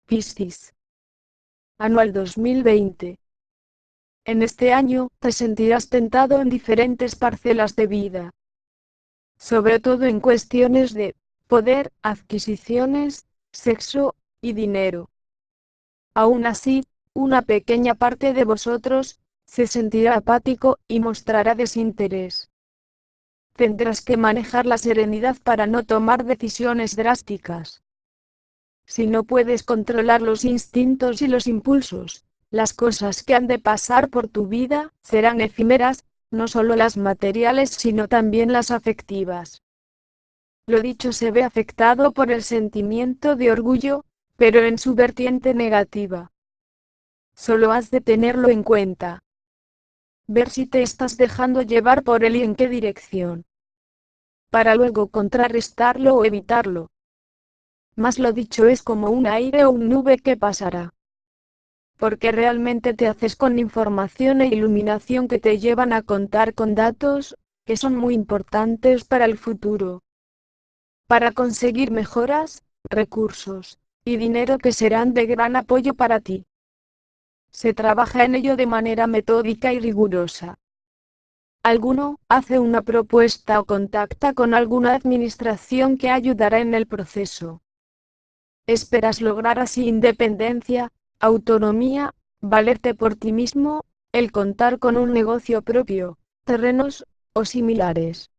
Piscis. Anual 2020. En este año, te sentirás tentado en diferentes parcelas de vida. Sobre todo en cuestiones de poder, adquisiciones, sexo y dinero. Aún así, una pequeña parte de vosotros se sentirá apático y mostrará desinterés. Tendrás que manejar la serenidad para no tomar decisiones drásticas. Si no puedes controlar los instintos y los impulsos, las cosas que han de pasar por tu vida serán efímeras, no solo las materiales sino también las afectivas. Lo dicho se ve afectado por el sentimiento de orgullo, pero en su vertiente negativa. Solo has de tenerlo en cuenta. Ver si te estás dejando llevar por él y en qué dirección. Para luego contrarrestarlo o evitarlo. Mas lo dicho es como un aire o un nube que pasará. Porque realmente te haces con información e iluminación que te llevan a contar con datos, que son muy importantes para el futuro. Para conseguir mejoras, recursos, y dinero que serán de gran apoyo para ti. Se trabaja en ello de manera metódica y rigurosa. Alguno hace una propuesta o contacta con alguna administración que ayudará en el proceso. Esperas lograr así independencia, autonomía, valerte por ti mismo, el contar con un negocio propio, terrenos, o similares.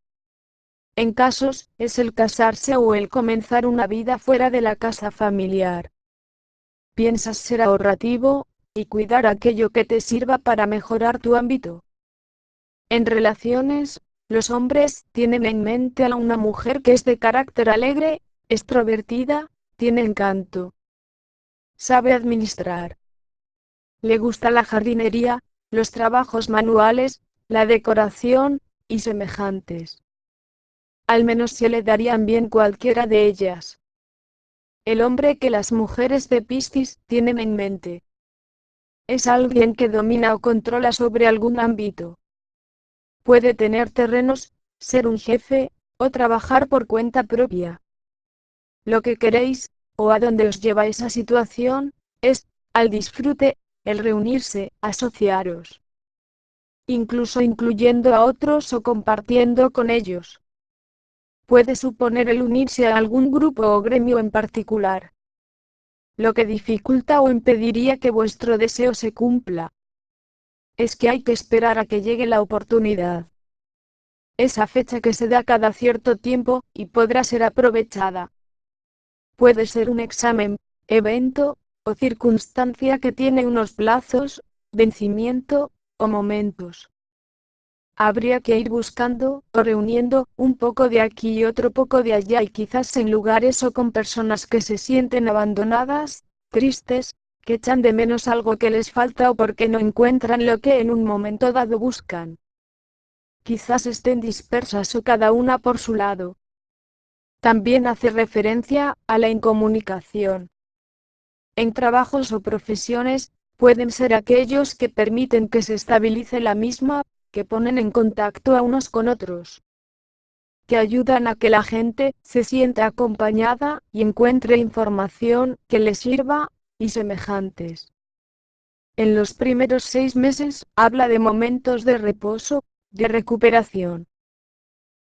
En casos, es el casarse o el comenzar una vida fuera de la casa familiar. Piensas ser ahorrativo, y cuidar aquello que te sirva para mejorar tu ámbito. En relaciones, los hombres tienen en mente a una mujer que es de carácter alegre, extrovertida, tiene encanto. Sabe administrar. Le gusta la jardinería, los trabajos manuales, la decoración, y semejantes. Al menos se le darían bien cualquiera de ellas. El hombre que las mujeres de Piscis tienen en mente. Es alguien que domina o controla sobre algún ámbito. Puede tener terrenos, ser un jefe, o trabajar por cuenta propia. Lo que queréis, o a dónde os lleva esa situación, es, al disfrute, el reunirse, asociaros. Incluso incluyendo a otros o compartiendo con ellos. Puede suponer el unirse a algún grupo o gremio en particular. Lo que dificulta o impediría que vuestro deseo se cumpla es que hay que esperar a que llegue la oportunidad. Esa fecha que se da cada cierto tiempo, y podrá ser aprovechada. Puede ser un examen, evento, o circunstancia que tiene unos plazos, vencimiento, o momentos. Habría que ir buscando, o reuniendo, un poco de aquí y otro poco de allá y quizás en lugares o con personas que se sienten abandonadas, tristes, que echan de menos algo que les falta o porque no encuentran lo que en un momento dado buscan. Quizás estén dispersas o cada una por su lado. También hace referencia a la incomunicación. En trabajos o profesiones, pueden ser aquellos que permiten que se estabilice la misma, que ponen en contacto a unos con otros, que ayudan a que la gente se sienta acompañada y encuentre información que le sirva, y semejantes. En los primeros 6 meses, habla de momentos de reposo, de recuperación.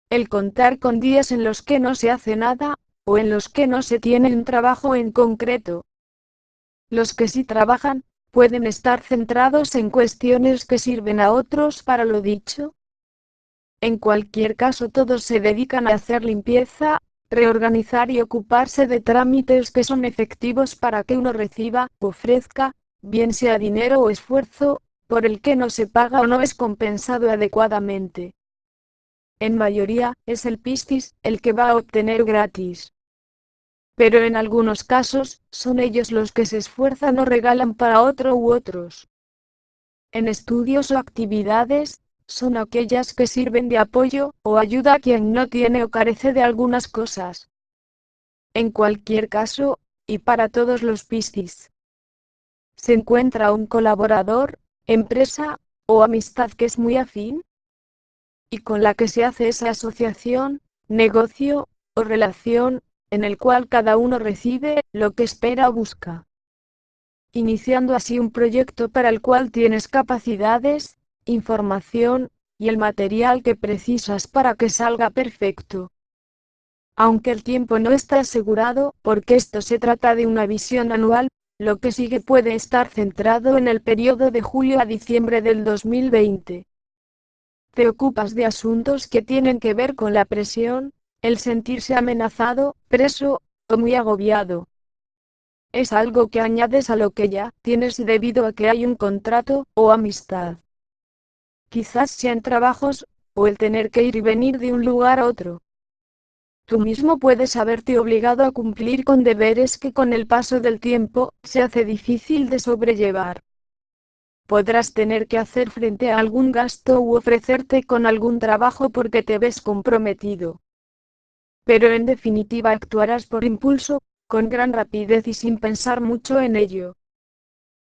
El contar con días en los que no se hace nada, o en los que no se tiene un trabajo en concreto. Los que sí trabajan, pueden estar centrados en cuestiones que sirven a otros para lo dicho. En cualquier caso todos se dedican a hacer limpieza, reorganizar y ocuparse de trámites que son efectivos para que uno reciba, ofrezca, bien sea dinero o esfuerzo, por el que no se paga o no es compensado adecuadamente. En mayoría, es el Piscis el que va a obtener gratis. Pero en algunos casos, son ellos los que se esfuerzan o regalan para otro u otros. En estudios o actividades, son aquellas que sirven de apoyo o ayuda a quien no tiene o carece de algunas cosas. En cualquier caso, y para todos los Piscis, se encuentra un colaborador, empresa, o amistad que es muy afín, y con la que se hace esa asociación, negocio, o relación, en el cual cada uno recibe lo que espera o busca. iniciando así un proyecto para el cual tienes capacidades, información, y el material que precisas para que salga perfecto. Aunque el tiempo no está asegurado, porque esto se trata de una visión anual, lo que sigue puede estar centrado en el periodo de julio a diciembre del 2020. Te ocupas de asuntos que tienen que ver con la presión, el sentirse amenazado, preso, o muy agobiado. Es algo que añades a lo que ya tienes debido a que hay un contrato, o amistad. Quizás sean trabajos, o el tener que ir y venir de un lugar a otro. Tú mismo puedes haberte obligado a cumplir con deberes que con el paso del tiempo, se hace difícil de sobrellevar. Podrás tener que hacer frente a algún gasto u ofrecerte con algún trabajo porque te ves comprometido. Pero en definitiva actuarás por impulso, con gran rapidez y sin pensar mucho en ello.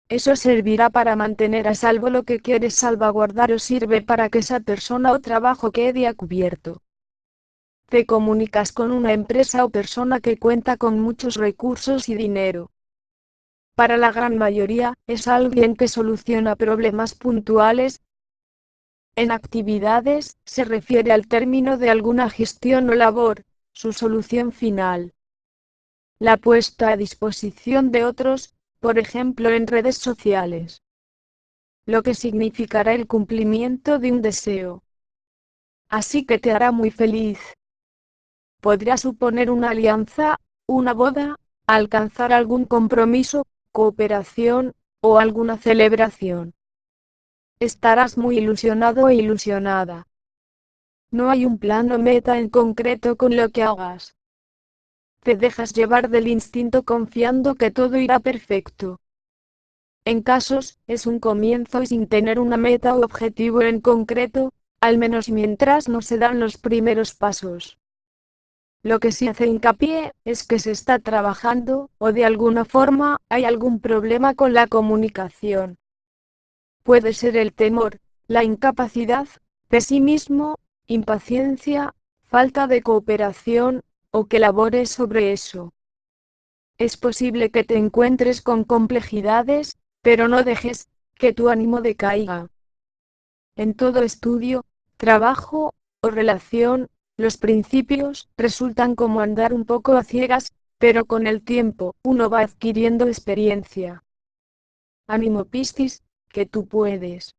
Eso servirá para mantener a salvo lo que quieres salvaguardar o sirve para que esa persona o trabajo quede a cubierto. Te comunicas con una empresa o persona que cuenta con muchos recursos y dinero. Para la gran mayoría, es alguien que soluciona problemas puntuales. En actividades, se refiere al término de alguna gestión o labor, su solución final. La puesta a disposición de otros, por ejemplo en redes sociales. Lo que significará el cumplimiento de un deseo. Así que te hará muy feliz. Podrá suponer una alianza, una boda, alcanzar algún compromiso, cooperación, o alguna celebración. Estarás muy ilusionado e ilusionada. No hay un plan o meta en concreto con lo que hagas. Te dejas llevar del instinto confiando que todo irá perfecto. En casos, es un comienzo y sin tener una meta o objetivo en concreto, al menos mientras no se dan los primeros pasos. Lo que sí hace hincapié, es que se está trabajando, o de alguna forma, hay algún problema con la comunicación. Puede ser el temor, la incapacidad, pesimismo, impaciencia, falta de cooperación, o que labores sobre eso. Es posible que te encuentres con complejidades, pero no dejes que tu ánimo decaiga. En todo estudio, trabajo, o relación, los principios resultan como andar un poco a ciegas, pero con el tiempo, uno va adquiriendo experiencia. Ánimo Piscis, que tú puedes.